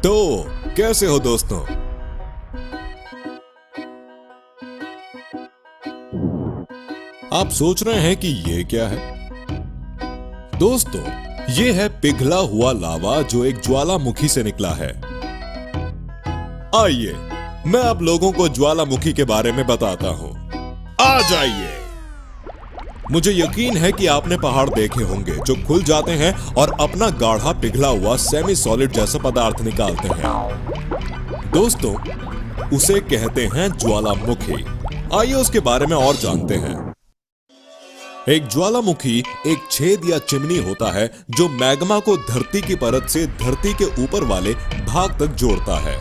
तो कैसे हो दोस्तों? आप सोच रहे हैं कि ये क्या है? दोस्तों, ये है पिघला हुआ लावा जो एक ज्वालामुखी से निकला है। आइए मैं आप लोगों को ज्वालामुखी के बारे में बताता हूं। आ जाइए। मुझे यकीन है कि आपने पहाड़ देखे होंगे जो खुल जाते हैं और अपना गाढ़ा पिघला हुआ सेमी सॉलिड जैसा पदार्थ निकालते हैं। दोस्तों, उसे कहते हैं ज्वालामुखी। आइए उसके बारे में और जानते हैं। एक ज्वालामुखी एक छेद या चिमनी होता है जो मैग्मा को धरती की परत से धरती के ऊपर वाले भाग तक जोड़ता है।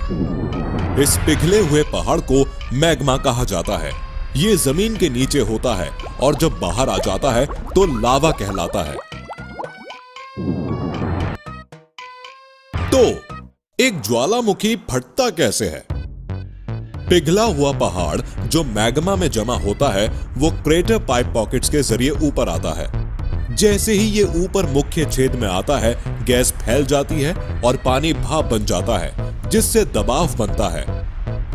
इस पिघले हुए पहाड़ को मैग्मा कहा जाता है। ये जमीन के नीचे होता है और जब बाहर आ जाता है तो लावा कहलाता है। तो एक ज्वालामुखी फटता कैसे है? पिघला हुआ पहाड़ जो मैग्मा में जमा होता है वो क्रेटर पाइप पॉकेट्स के जरिए ऊपर आता है। जैसे ही ये ऊपर मुख्य छेद में आता है, गैस फैल जाती है और पानी भाप बन जाता है, जिससे दबाव बनता है।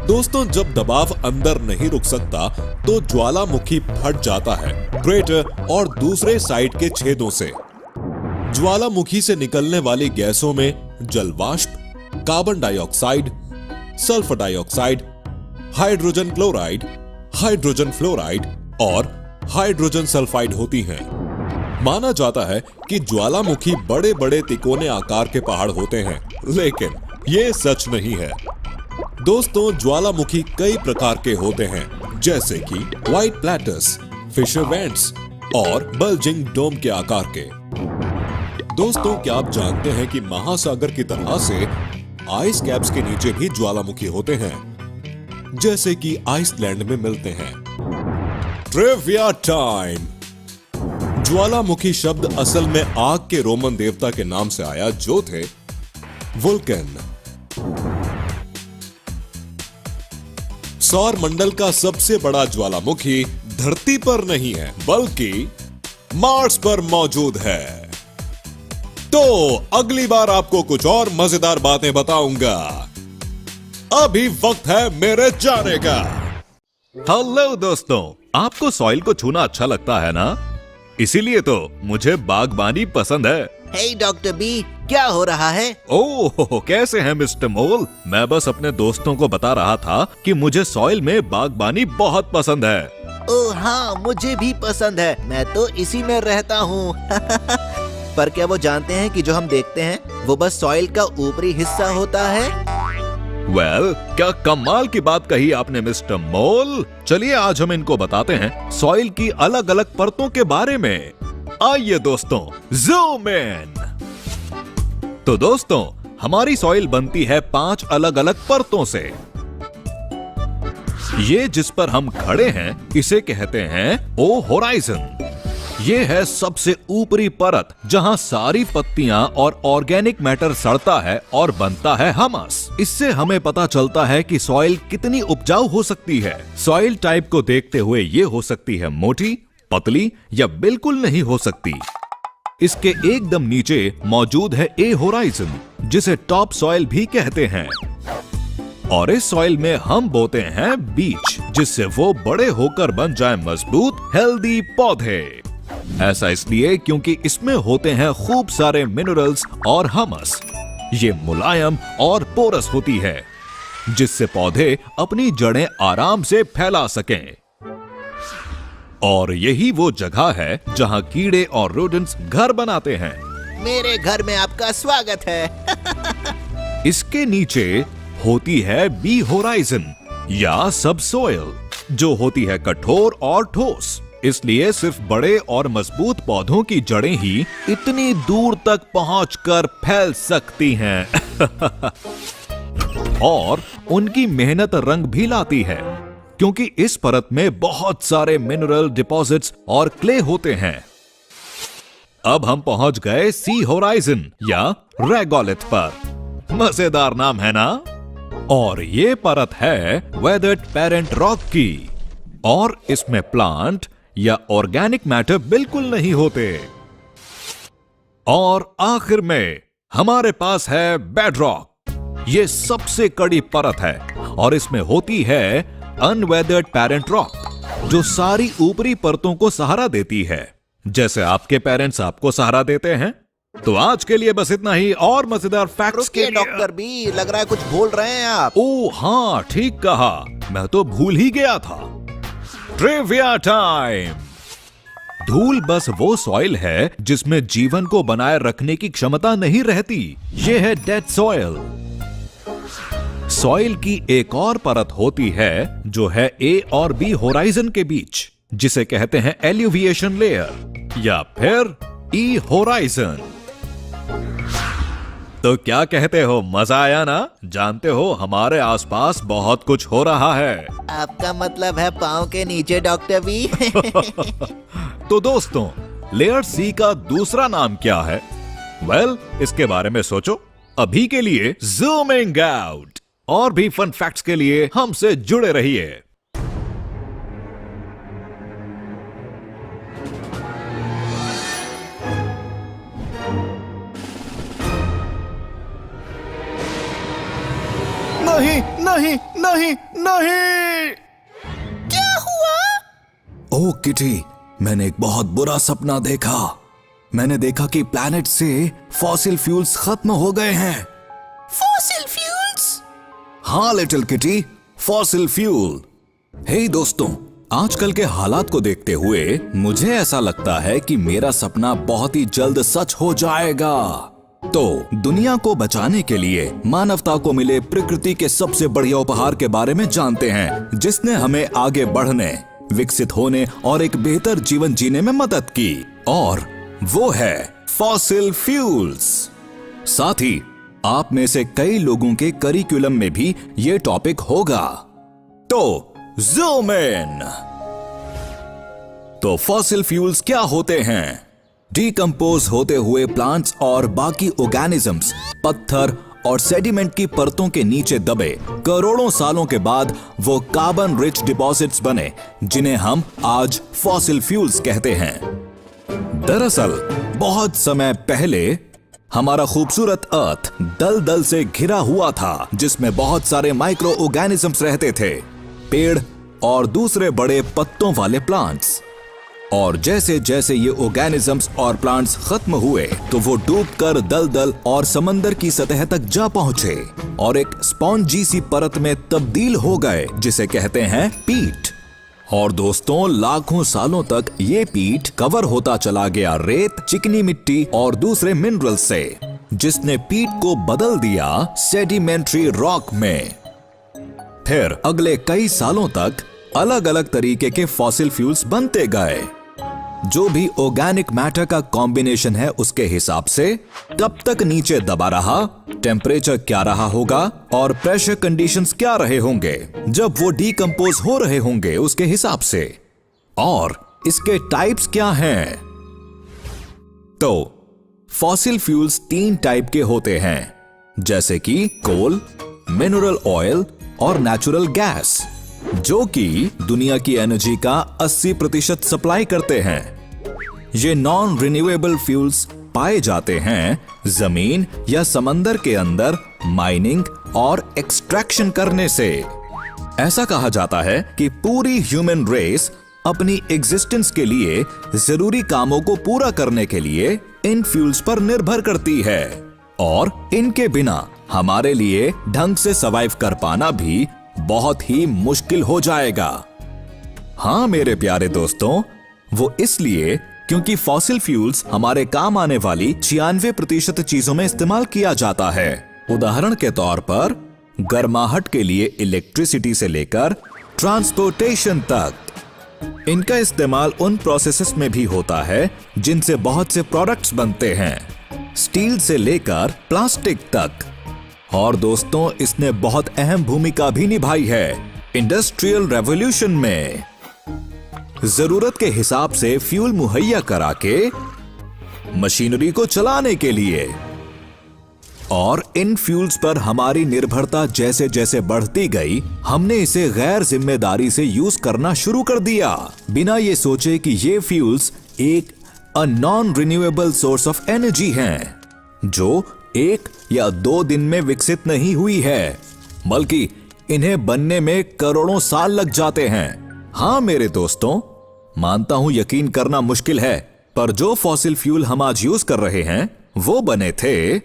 दोस्तों, जब दबाव अंदर नहीं रुक सकता तो ज्वालामुखी फट जाता है क्रेटर और दूसरे साइड के छेदों से। ज्वालामुखी से निकलने वाली गैसों में जलवाष्प, carbon dioxide, sulphur dioxide, hydrogen chloride, hydrogen fluoride और हाइड्रोजन सल्फाइड होती हैं। माना जाता है कि ज्वालामुखी बड़े बड़े तिकोने आकार के पहाड़ होते हैं, लेकिन ये सच नहीं है। दोस्तों, ज्वालामुखी कई प्रकार के होते हैं, जैसे कि व्हाइट प्लैटर्स, फिशर वेंट्स और बल्जिंग डोम के आकार के। दोस्तों, क्या आप जानते हैं कि महासागर की तरह से आइस कैप्स के नीचे भी ज्वालामुखी होते हैं, जैसे कि आइसलैंड में मिलते हैं। Trivia time. ज्वालामुखी शब्द असल में आग के रोमन देवता के नाम से आया जो थे वुल्कन। सौर मंडल का सबसे बड़ा ज्वालामुखी धरती पर नहीं है बल्कि मार्स पर मौजूद है। तो अगली बार आपको कुछ और मजेदार बातें बताऊंगा। अभी वक्त है मेरे जाने का। हेलो दोस्तों, आपको सॉइल को छूना अच्छा लगता है ना? इसीलिए तो मुझे बागबानी पसंद है। हे डॉक्टर बी, क्या हो रहा है? ओह, कैसे हैं मिस्टर मोल? मैं बस अपने दोस्तों को बता रहा था कि मुझे सॉइल में बागबानी बहुत पसंद है। ओह हाँ, मुझे भी पसंद है। मैं तो इसी में रहता हूँ। पर क्या वो जानते हैं कि जो हम देखते हैं वो बस सॉइल का ऊपरी हिस्सा होता है? क्या कमाल की बात कही आपने मिस्टर मोल। चलिए आज हम इनको बताते हैं सॉइल की अलग अलग परतों के बारे में। आइए दोस्तों, ज़ूम इन। तो दोस्तों, हमारी सॉइल बनती है 5 अलग अलग परतों से। ये जिस पर हम खड़े हैं इसे कहते हैं ओ होराइजन। ये है सबसे ऊपरी परत जहां सारी पत्तियां और ऑर्गेनिक मैटर सड़ता है और बनता है हमस। इससे हमें पता चलता है कि सॉइल कितनी उपजाऊ हो सकती है। सॉइल टाइप को देखते हुए ये हो सकती है मोटी, पतली या बिल्कुल नहीं हो सकती। इसके एकदम नीचे मौजूद है ए होराइजन, जिसे टॉप सॉइल भी कहते हैं। और इस सॉइल में हम बोते हैं बीज, जिससे वो बड़े होकर बन जाए मजबूत हेल्दी पौधे। ऐसा इसलिए क्योंकि इसमें होते हैं खूब सारे मिनरल्स और हमस। ये मुलायम और पोरस होती है, जिससे पौधे अपनी जड़ें आराम से फैला सकें। और यही वो जगह है जहां कीड़े और रोडेंट्स घर बनाते हैं। मेरे घर में आपका स्वागत है। इसके नीचे होती है बी होराइजन या सब सोयल, जो होती है कठोर और ठोस। इसलिए सिर्फ बड़े और मजबूत पौधों की जड़ें ही इतनी दूर तक पहुंचकर फैल सकती हैं। और उनकी मेहनत रंग भी लाती है, क्योंकि इस परत में बहुत सारे मिनरल डिपॉजिट्स और क्ले होते हैं। अब हम पहुंच गए सी होराइजन या रेगोलिथ पर। मजेदार नाम है ना? और ये परत है वेदर्ड पेरेंट रॉक की, और इसमें प्लांट या ऑर्गेनिक मैटर बिल्कुल नहीं होते। और आखिर में हमारे पास है बेडरॉक, ये सबसे कड़ी परत है और इसमें होती है अनवेदर्ड पेरेंट रॉक, जो सारी ऊपरी परतों को सहारा देती है, जैसे आपके पेरेंट्स आपको सहारा देते हैं। तो आज के लिए बस इतना ही, और मजेदार फैक्ट्स के लिए डॉक्टर बी, लग रहा है कुछ भूल रहे हैं आप। ओ हाँ, ठीक कहा, मैं तो भूल ही गया था। Trivia time. धूल बस वो सॉइल है जिसमें जीवन को बनाए रखने की क्षमता नहीं रहती। ये है डेड सॉइल। सॉइल की एक और परत होती है जो है ए और बी होराइजन के बीच, जिसे कहते हैं एल्यूविएशन लेयर या फिर ई होराइजन। तो क्या कहते हो, मजा आया ना? जानते हो हमारे आसपास बहुत कुछ हो रहा है। आपका मतलब है पाँव के नीचे, डॉक्टर बी? तो दोस्तों, लेयर सी का दूसरा नाम क्या है? वेल, इसके बारे में सोचो। अभी के लिए ज़ूमिंग आउट। और भी फन फैक्ट्स के लिए हमसे जुड़े रहिए। नहीं नहीं नहीं नहीं। क्या हुआ? ओह किटी, मैंने एक बहुत बुरा सपना देखा। मैंने देखा कि प्लैनेट से फॉसिल फ्यूल्स खत्म हो गए हैं। Fossil fuels? हाँ लिटिल किटी, फॉसिल फ्यूल। हे दोस्तों, आजकल के हालात को देखते हुए मुझे ऐसा लगता है कि मेरा सपना बहुत ही जल्द सच हो जाएगा। तो दुनिया को बचाने के लिए मानवता को मिले प्रकृति के सबसे बढ़िया उपहार के बारे में जानते हैं, जिसने हमें आगे बढ़ने, विकसित होने और एक बेहतर जीवन जीने में मदद की, और वो है फॉसिल फ्यूल्स। साथ ही आप में से कई लोगों के करिकुलम में भी ये टॉपिक होगा। तो ज़ूम इन। तो फॉसिल फ्यूल्स क्या होते हैं? डिकम्पोज होते हुए प्लांट्स और बाकी ऑर्गेनिजम्स पत्थर और सेडिमेंट की परतों के नीचे दबे करोड़ों सालों के बाद वो कार्बन रिच डिपॉजिट्स बने, जिन्हें हम आज फॉसिल फ्यूल्स कहते हैं। दरअसल बहुत समय पहले हमारा खूबसूरत अर्थ दलदल से घिरा हुआ था, जिसमें बहुत सारे माइक्रो ऑर्गेनिजम्स रहते थे, पेड़ और दूसरे बड़े पत्तों वाले प्लांट्स। और जैसे जैसे ये ऑर्गेनिजम्स और प्लांट्स खत्म हुए तो वो डूबकर दलदल और समंदर की सतह तक जा पहुंचे और एक स्पॉन्जी सी परत में तब्दील हो गए, जिसे कहते हैं पीट। और दोस्तों, लाखों सालों तक ये पीट कवर होता चला गया रेत, चिकनी मिट्टी और दूसरे मिनरल से, जिसने पीट को बदल दिया सेडिमेंट्री रॉक में। फिर अगले कई सालों तक अलग अलग तरीके के फॉसिल फ्यूल्स बनते गए। जो भी ऑर्गेनिक मैटर का कॉम्बिनेशन है, उसके हिसाब से कब तक नीचे दबा रहा, टेम्परेचर क्या रहा होगा और प्रेशर कंडीशंस क्या रहे होंगे जब वो डीकंपोज हो रहे होंगे, उसके हिसाब से। और इसके टाइप्स क्या हैं? तो फॉसिल फ्यूल्स 3 टाइप के होते हैं, जैसे कि कोल, मिनरल ऑयल और नेचुरल गैस, जो कि दुनिया की एनर्जी का 80% सप्लाई करते हैं। ये नॉन रिन्यूएबल फ्यूल्स पाए जाते हैं जमीन या समंदर के अंदर माइनिंग और एक्सट्रैक्शन करने से। ऐसा कहा जाता है कि पूरी ह्यूमन रेस अपनी एग्जिस्टेंस के लिए जरूरी कामों को पूरा करने के लिए इन फ्यूल्स पर निर्भर करती है, और इनके बिना हमारे लिए ढंग से सर्वाइव कर पाना भी बहुत ही मुश्किल हो जाएगा। हाँ मेरे प्यारे दोस्तों, वो इसलिए क्योंकि फॉसिल फ्यूल्स हमारे काम आने वाली 96% चीजों में इस्तेमाल किया जाता है। उदाहरण के तौर पर गर्माहट के लिए इलेक्ट्रिसिटी से लेकर ट्रांसपोर्टेशन तक। इनका इस्तेमाल उन प्रोसेसेस में भी होता है जिनसे बहुत से प्रोडक्ट्स बनते हैं, स्टील से लेकर प्लास्टिक तक। और दोस्तों, इसने बहुत अहम भूमिका भी निभाई है इंडस्ट्रियल रेवोल्यूशन में। जरूरत के हिसाब से फ्यूल मुहैया करा के मशीनरी को चलाने के लिए। और इन फ्यूल्स पर हमारी निर्भरता जैसे जैसे बढ़ती गई, हमने इसे गैर जिम्मेदारी से यूज करना शुरू कर दिया, बिना ये सोचे कि ये फ्यूल्स एक non renewable source of energy हैं, जो एक या 2 दिन में विकसित नहीं हुई है, बल्कि इन्हें बनने में करोड़ों साल लग जाते हैं। हाँ मेरे दोस्तों, मानता हूं यकीन करना मुश्किल है, पर जो फॉसिल फ्यूल हम आज यूज कर रहे हैं वो बने थे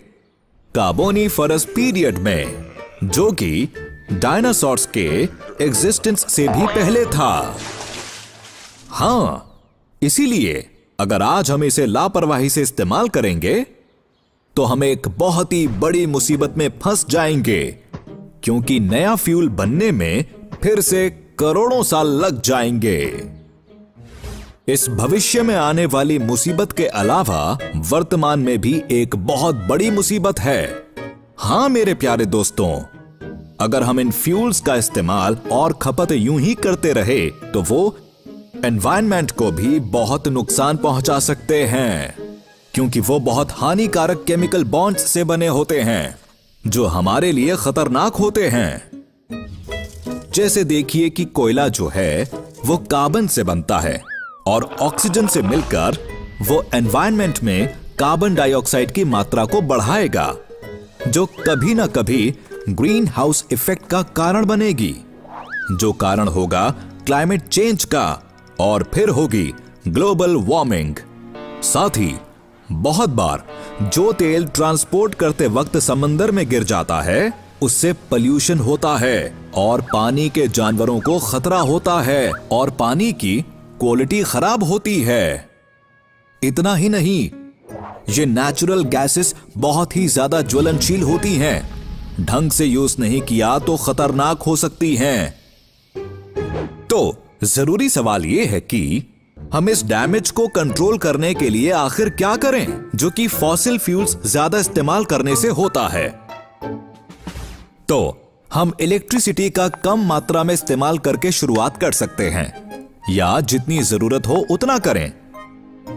कार्बोनिफरस पीरियड में, जो कि डायनासोर्स के एग्जिस्टेंस से भी पहले था। हां, इसीलिए अगर आज हम इसे लापरवाही से इस्तेमाल करेंगे तो हम एक बहुत ही बड़ी मुसीबत में फंस जाएंगे, क्योंकि नया फ्यूल बनने में फिर से करोड़ों साल लग जाएंगे। इस भविष्य में आने वाली मुसीबत के अलावा वर्तमान में भी एक बहुत बड़ी मुसीबत है। हां मेरे प्यारे दोस्तों, अगर हम इन फ्यूल्स का इस्तेमाल और खपत यूं ही करते रहे तो वो एनवायरनमेंट को भी बहुत नुकसान पहुंचा सकते हैं, क्योंकि वो बहुत हानिकारक केमिकल बॉन्ड्स से बने होते हैं जो हमारे लिए खतरनाक होते हैं। जैसे देखिए कि कोयला जो है वो कार्बन से बनता है और ऑक्सीजन से मिलकर वो एनवायरनमेंट में कार्बन डाइऑक्साइड की मात्रा को बढ़ाएगा, जो कभी ना कभी ग्रीन हाउस इफेक्ट का कारण बनेगी, जो कारण होगा क्लाइमेट चेंज का, और फिर होगी ग्लोबल वार्मिंग। साथ ही बहुत बार जो तेल ट्रांसपोर्ट करते वक्त समंदर में गिर जाता है उससे पोल्यूशन होता है और पानी के जानवरों को खतरा होता है और पानी की क्वालिटी खराब होती है। इतना ही नहीं, ये नेचुरल गैसेस बहुत ही ज्यादा ज्वलनशील होती हैं, ढंग से यूज नहीं किया तो खतरनाक हो सकती हैं। तो जरूरी सवाल यह है कि हम इस डैमेज को कंट्रोल करने के लिए आखिर क्या करें, जो कि फॉसिल फ्यूल्स ज्यादा इस्तेमाल करने से होता है। तो हम इलेक्ट्रिसिटी का कम मात्रा में इस्तेमाल करके शुरुआत कर सकते हैं, या जितनी जरूरत हो उतना करें।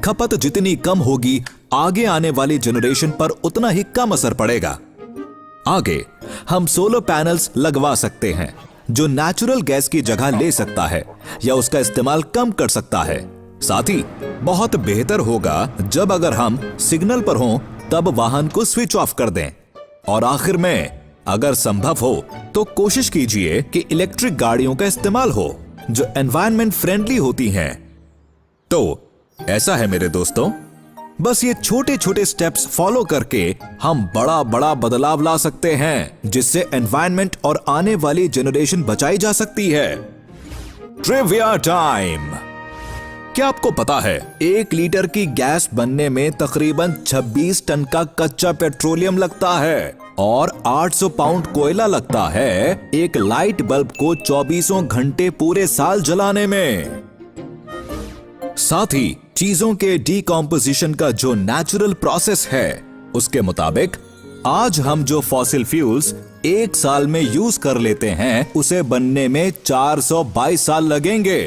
खपत जितनी कम होगी आगे आने वाली जनरेशन पर उतना ही कम असर पड़ेगा। आगे हम सोलर पैनल्स लगवा सकते हैं जो नेचुरल गैस की जगह ले सकता है या उसका इस्तेमाल कम कर सकता है। साथ ही बहुत बेहतर होगा जब अगर हम सिग्नल पर हों तब वाहन को स्विच ऑफ कर दें। और आखिर में अगर संभव हो तो कोशिश कीजिए कि इलेक्ट्रिक गाड़ियों का इस्तेमाल हो जो एनवायरनमेंट फ्रेंडली होती हैं। तो ऐसा है मेरे दोस्तों, बस ये छोटे छोटे स्टेप्स फॉलो करके हम बड़ा बड़ा बदलाव ला सकते हैं, जिससे एनवायरनमेंट और आने वाली जनरेशन बचाई जा सकती है। Trivia time. क्या आपको पता है 1 लीटर की गैस बनने में तकरीबन 26 टन का कच्चा पेट्रोलियम लगता है और 800 पाउंड कोयला लगता है एक लाइट बल्ब को 24 घंटे पूरे साल जलाने में। साथ ही चीजों के डीकॉम्पोजिशन का जो नेचुरल प्रोसेस है उसके मुताबिक आज हम जो फॉसिल फ्यूल्स 1 साल में यूज कर लेते हैं उसे बनने में 422 साल लगेंगे।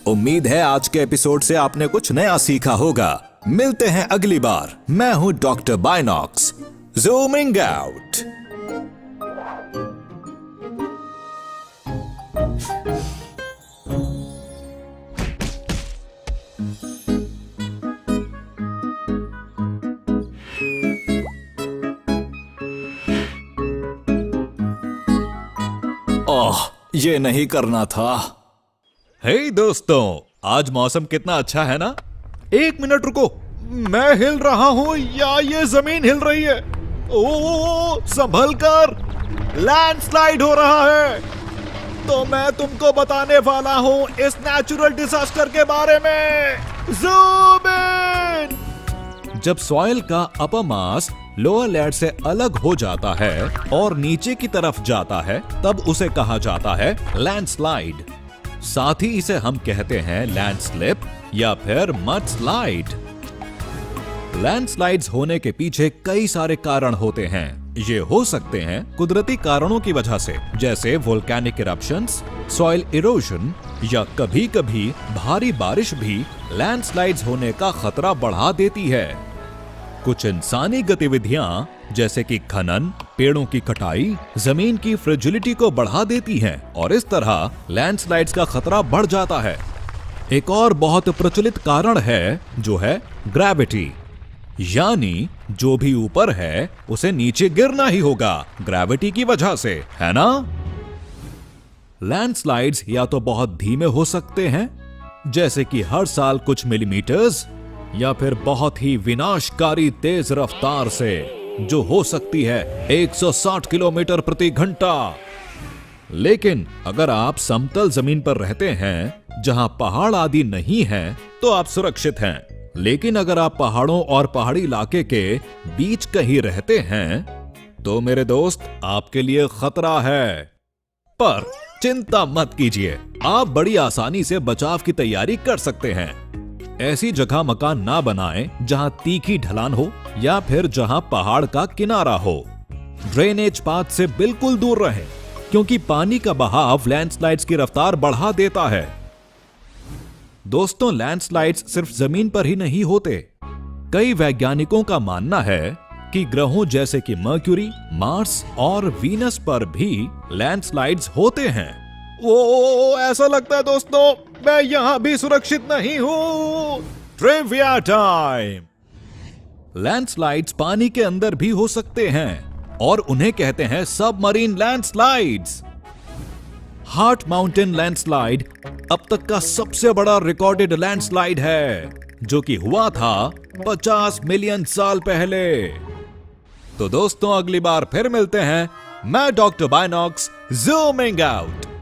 उम्मीद है आज के एपिसोड से आपने कुछ नया सीखा होगा। मिलते हैं अगली बार। मैं हूं डॉक्टर बाइनॉक्स, ज़ूमिंग आउट। ये नहीं करना था। हे दोस्तों, आज मौसम कितना अच्छा है ना। 1 मिनट रुको, मैं हिल रहा हूं या ये जमीन हिल रही है? ओ संभल कर, लैंडस्लाइड हो रहा है। तो मैं तुमको बताने वाला हूं इस नेचुरल डिजास्टर के बारे में। Zoom in. जब सॉइल का अपर मास लोअर लेयर से अलग हो जाता है और नीचे की तरफ जाता है तब उसे कहा जाता है लैंडस्लाइड। साथ ही इसे हम कहते हैं लैंडस्लिप या फिर मड स्लाइड। लैंडस्लाइड्स होने के पीछे कई सारे कारण होते हैं। ये हो सकते हैं कुदरती कारणों की वजह से, जैसे वोल्केनिक इरप्शंस, सॉइल इरोजन, या कभी कभी भारी बारिश भी लैंडस्लाइड्स होने का खतरा बढ़ा देती है। कुछ इंसानी गतिविधियां जैसे कि खनन, पेड़ों की कटाई, जमीन की फ्रिजिलिटी को बढ़ा देती हैं और इस तरह लैंडस्लाइड्स का खतरा बढ़ जाता है। एक और बहुत प्रचलित कारण है जो है ग्रेविटी, यानी जो भी ऊपर है उसे नीचे गिरना ही होगा, ग्रेविटी की वजह से, है ना? लैंडस्लाइड्स या तो बहुत धीमे हो सकते हैं, जैसे कि हर साल कुछ मिलीमीटर्स, या फिर बहुत ही विनाशकारी तेज रफ्तार से, जो हो सकती है 160 किलोमीटर प्रति घंटा। लेकिन अगर आप समतल जमीन पर रहते हैं जहां पहाड़ आदि नहीं हैं, तो आप सुरक्षित हैं। लेकिन अगर आप पहाड़ों और पहाड़ी इलाके के बीच कहीं रहते हैं, तो मेरे दोस्त आपके लिए खतरा है। पर चिंता मत कीजिए, आप बड़ी आसानी से बचाव की तैयारी कर सकते हैं। ऐसी जगह मकान ना बनाएं जहां तीखी ढलान हो या फिर जहां पहाड़ का किनारा हो। ड्रेनेज पाथ से बिल्कुल दूर रहें, क्योंकि पानी का बहाव लैंडस्लाइड्स की रफ्तार बढ़ा देता है। दोस्तों, लैंडस्लाइड्स सिर्फ जमीन पर ही नहीं होते। कई वैज्ञानिकों का मानना है कि ग्रहों जैसे कि मर्क्यूरी, मार्स और वीनस पर भी लैंडस्लाइड्स होते हैं। ओ, ऐसा लगता है दोस्तों मैं यहां भी सुरक्षित नहीं हूं। Trivia time. लैंडस्लाइड्स पानी के अंदर भी हो सकते हैं और उन्हें कहते हैं submarine landslides. Heart mountain landslide अब तक का सबसे बड़ा रिकॉर्डेड लैंडस्लाइड है, जो कि हुआ था 50 मिलियन साल पहले। तो दोस्तों, अगली बार फिर मिलते हैं। मैं डॉक्टर बाइनॉक्स, ज़ूमिंग आउट।